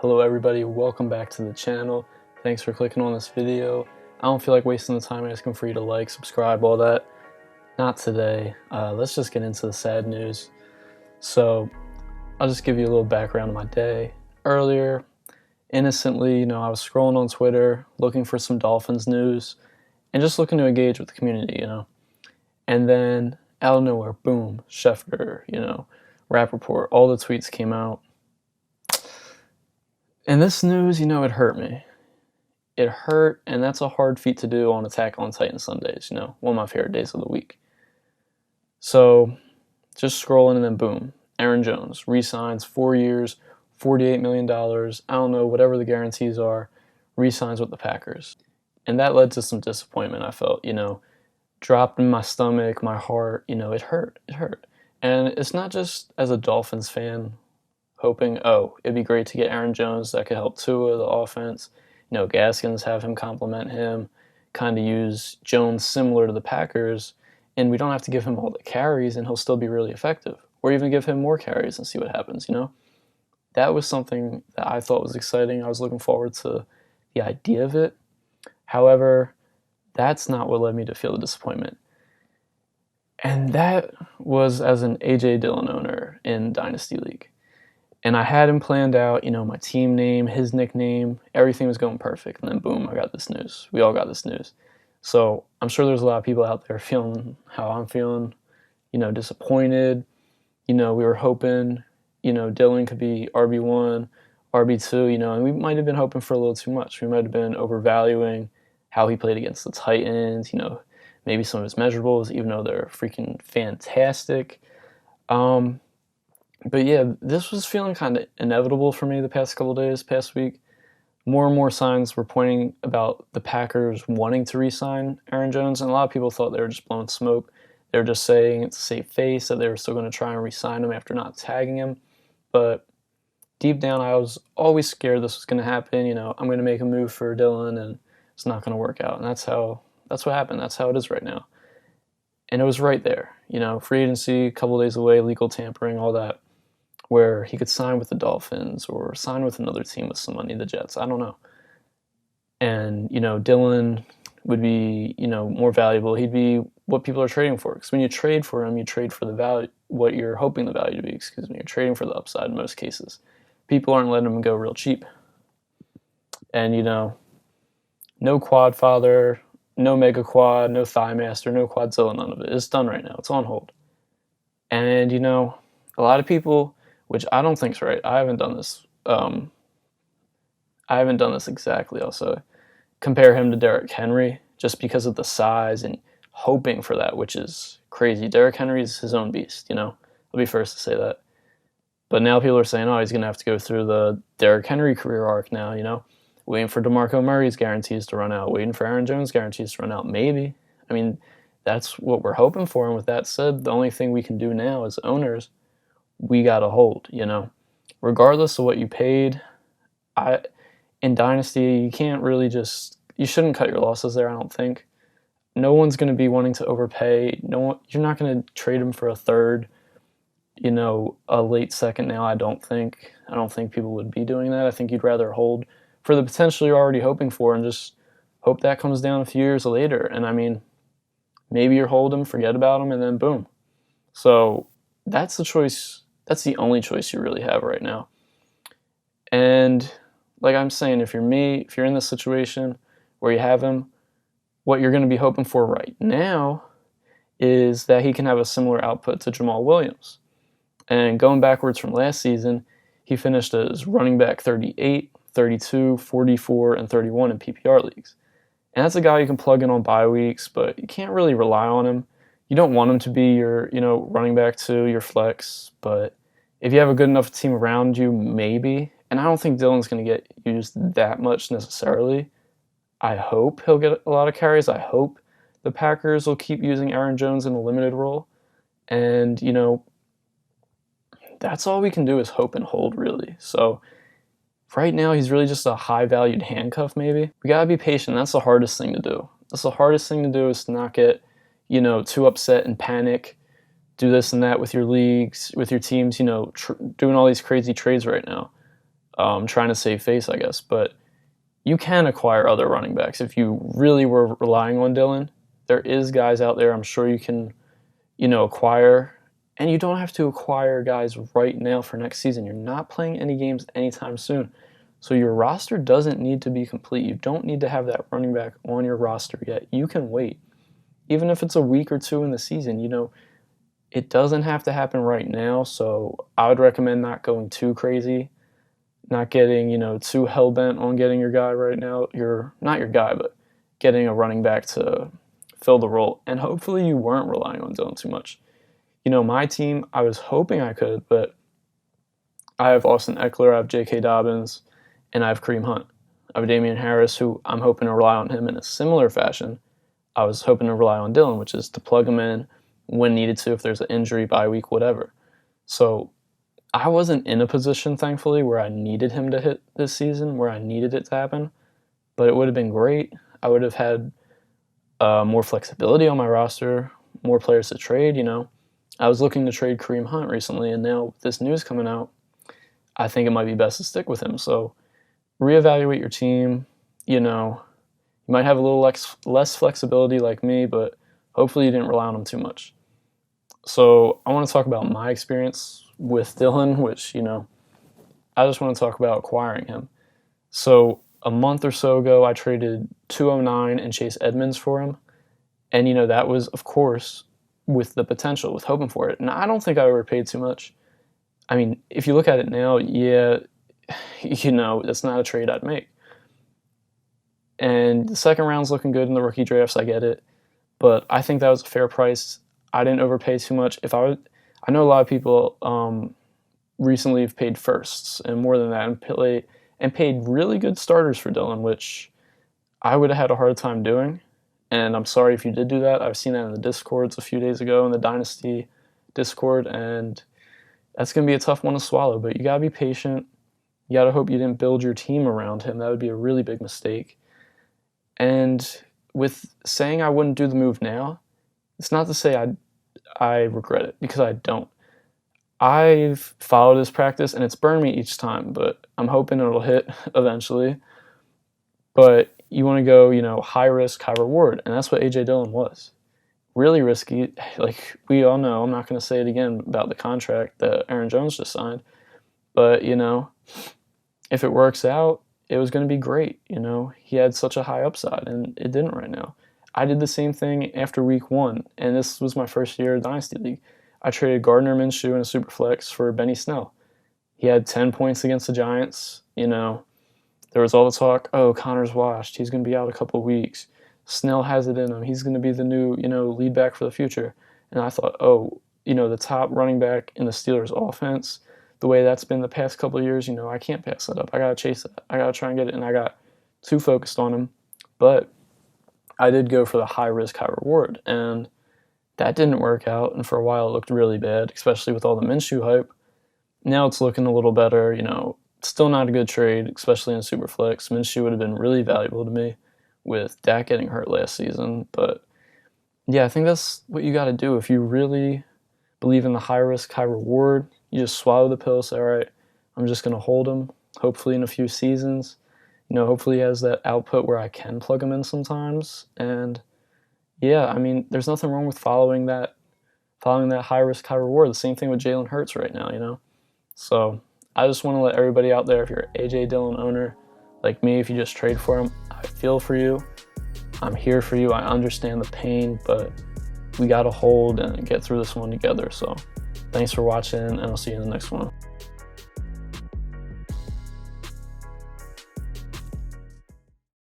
Hello everybody, welcome back to the channel. Thanks for clicking on this video. I don't feel like wasting the time asking for you to like, subscribe, all that. Not today. Let's just get into the sad news. So, I'll just give you a little background of my day. Earlier, innocently, I was scrolling on Twitter, looking for some Dolphins news, and just looking to engage with the community, And then, out of nowhere, boom, Schefter, Rappaport, all the tweets came out. And this news, it hurt me. It hurt, and that's a hard feat to do on Attack on Titan Sundays, one of my favorite days of the week. So, just scrolling, and then boom, Aaron Jones re-signs 4 years, $48 million, I don't know, whatever the guarantees are, re-signs with the Packers. And that led to some disappointment, I felt, dropped in my stomach, my heart, it hurt. And it's not just as a Dolphins fan hoping, it'd be great to get Aaron Jones that could help Tua, the offense. Gaskins, have him compliment him, kind of use Jones similar to the Packers, and we don't have to give him all the carries and he'll still be really effective. Or even give him more carries and see what happens, That was something that I thought was exciting. I was looking forward to the idea of it. However, that's not what led me to feel the disappointment. And that was as an AJ Dilly owner in Dynasty League. And I had him planned out, my team name, his nickname, everything was going perfect. And then boom, I got this news. We all got this news. So I'm sure there's a lot of people out there feeling how I'm feeling, disappointed. We were hoping, Dillon could be RB1, RB2, and we might have been hoping for a little too much. We might have been overvaluing how he played against the Titans, maybe some of his measurables, even though they're freaking fantastic. But yeah, this was feeling kind of inevitable for me the past couple days, past week. More and more signs were pointing about the Packers wanting to re-sign Aaron Jones, and a lot of people thought they were just blowing smoke. They were just saying it's a safe face, that they were still going to try and re-sign him after not tagging him. But deep down, I was always scared this was going to happen. I'm going to make a move for Dillon, and it's not going to work out. And that's what happened. That's how it is right now. And it was right there. Free agency, a couple days away, legal tampering, all that, where he could sign with the Dolphins or sign with another team with some money, the Jets, I don't know. And, Dillon would be, more valuable. He'd be what people are trading for. Because when you trade for him, you trade for the value, what you're hoping the value to be, You're trading for the upside in most cases. People aren't letting him go real cheap. And, no quad father, no mega quad, no thigh master, no quadzilla, none of it. It's done right now. It's on hold. And, a lot of people, which I don't think is right. I haven't done this. I haven't done this exactly. Also, compare him to Derrick Henry just because of the size and hoping for that, which is crazy. Derrick Henry is his own beast. I'll be first to say that. But now people are saying, he's going to have to go through the Derrick Henry career arc now. Waiting for DeMarco Murray's guarantees to run out, waiting for Aaron Jones' guarantees to run out. Maybe. I mean, that's what we're hoping for. And with that said, the only thing we can do now as owners, we got to hold, regardless of what you paid. In Dynasty, you can't really you shouldn't cut your losses there, I don't think. No one's going to be wanting to overpay. You're not going to trade him for a third, a late second now, I don't think. I don't think people would be doing that. I think you'd rather hold for the potential you're already hoping for and just hope that comes down a few years later. And I mean, maybe you're holding, forget about him, and then boom. So that's the choice. That's the only choice you really have right now. And like I'm saying, if you're me, if you're in this situation where you have him, what you're going to be hoping for right now is that he can have a similar output to Jamal Williams. And going backwards from last season, he finished as running back 38, 32, 44, and 31 in PPR leagues. And that's a guy you can plug in on bye weeks, but you can't really rely on him. You don't want him to be your, running back 2, your flex, but if you have a good enough team around you, maybe. And I don't think Dillon's going to get used that much necessarily. I hope he'll get a lot of carries. I hope the Packers will keep using Aaron Jones in a limited role. And, that's all we can do is hope and hold, really. So right now, he's really just a high-valued handcuff, maybe. We got to be patient. That's the hardest thing to do. That's the hardest thing to do is to not get, too upset and panic. Do this and that with your leagues, with your teams, doing all these crazy trades right now. trying to save face, I guess. But you can acquire other running backs if you really were relying on Dillon. There is guys out there I'm sure you can, acquire. And you don't have to acquire guys right now for next season. You're not playing any games anytime soon. So your roster doesn't need to be complete. You don't need to have that running back on your roster yet. You can wait. Even if it's a week or two in the season, it doesn't have to happen right now. So I would recommend not going too crazy, not getting, too hell-bent on getting your guy right now. Not your guy, but getting a running back to fill the role. And hopefully you weren't relying on Dillon too much. My team, I was hoping I could, but I have Austin Eckler, I have J.K. Dobbins, and I have Kareem Hunt. I have Damian Harris, who I'm hoping to rely on him in a similar fashion. I was hoping to rely on Dillon, which is to plug him in when needed to, if there's an injury, bye week, whatever. So I wasn't in a position, thankfully, where I needed him to hit this season, where I needed it to happen, but it would have been great. I would have had more flexibility on my roster, more players to trade, I was looking to trade Kareem Hunt recently, and now with this news coming out, I think it might be best to stick with him. So reevaluate your team. You might have a little less flexibility like me, but hopefully you didn't rely on him too much. So I want to talk about my experience with Dillon, which, I just want to talk about acquiring him. So a month or so ago, I traded 209 and Chase Edmonds for him. And, that was, of course, with the potential, with hoping for it. And I don't think I overpaid too much. I mean, if you look at it now, yeah, that's not a trade I'd make. And the second round's looking good in the rookie drafts, I get it. But I think that was a fair price. I didn't overpay too much. I know a lot of people recently have paid firsts and more than that and paid really good starters for Dillon, which I would have had a hard time doing. And I'm sorry if you did do that. I've seen that in the Discords a few days ago in the Dynasty Discord, and that's going to be a tough one to swallow. But you got to be patient. You got to hope you didn't build your team around him. That would be a really big mistake. And with saying I wouldn't do the move now, it's not to say I regret it, because I don't. I've followed this practice, and it's burned me each time, but I'm hoping it'll hit eventually. But you want to go, high risk, high reward, and that's what AJ Dillon was. Really risky, like we all know. I'm not going to say it again about the contract that Aaron Jones just signed, but if it works out, it was going to be great. He had such a high upside, and it didn't right now. I did the same thing after week 1, and this was my first year of Dynasty League. I traded Gardner Minshew in a Superflex for Benny Snell. He had 10 points against the Giants. There was all the talk, Connor's washed. He's going to be out a couple weeks. Snell has it in him. He's going to be the new, lead back for the future. And I thought, the top running back in the Steelers offense, the way that's been the past couple of years, I can't pass that up. I got to chase that. I got to try and get it. And I got too focused on him. But I did go for the high risk, high reward. And that didn't work out. And for a while, it looked really bad, especially with all the Minshew hype. Now it's looking a little better, Still not a good trade, especially in Superflex. Minshew would have been really valuable to me with Dak getting hurt last season. But, yeah, I think that's what you got to do. If you really believe in the high risk, high reward, you just swallow the pill, say, all right, I'm just going to hold him, hopefully in a few seasons. Hopefully he has that output where I can plug him in sometimes. And, yeah, I mean, there's nothing wrong with following that high risk, high reward. The same thing with Jalen Hurts right now, So I just want to let everybody out there, if you're an AJ Dillon owner, like me, if you just trade for him, I feel for you. I'm here for you. I understand the pain, but we got to hold and get through this one together. So thanks for watching, and I'll see you in the next one.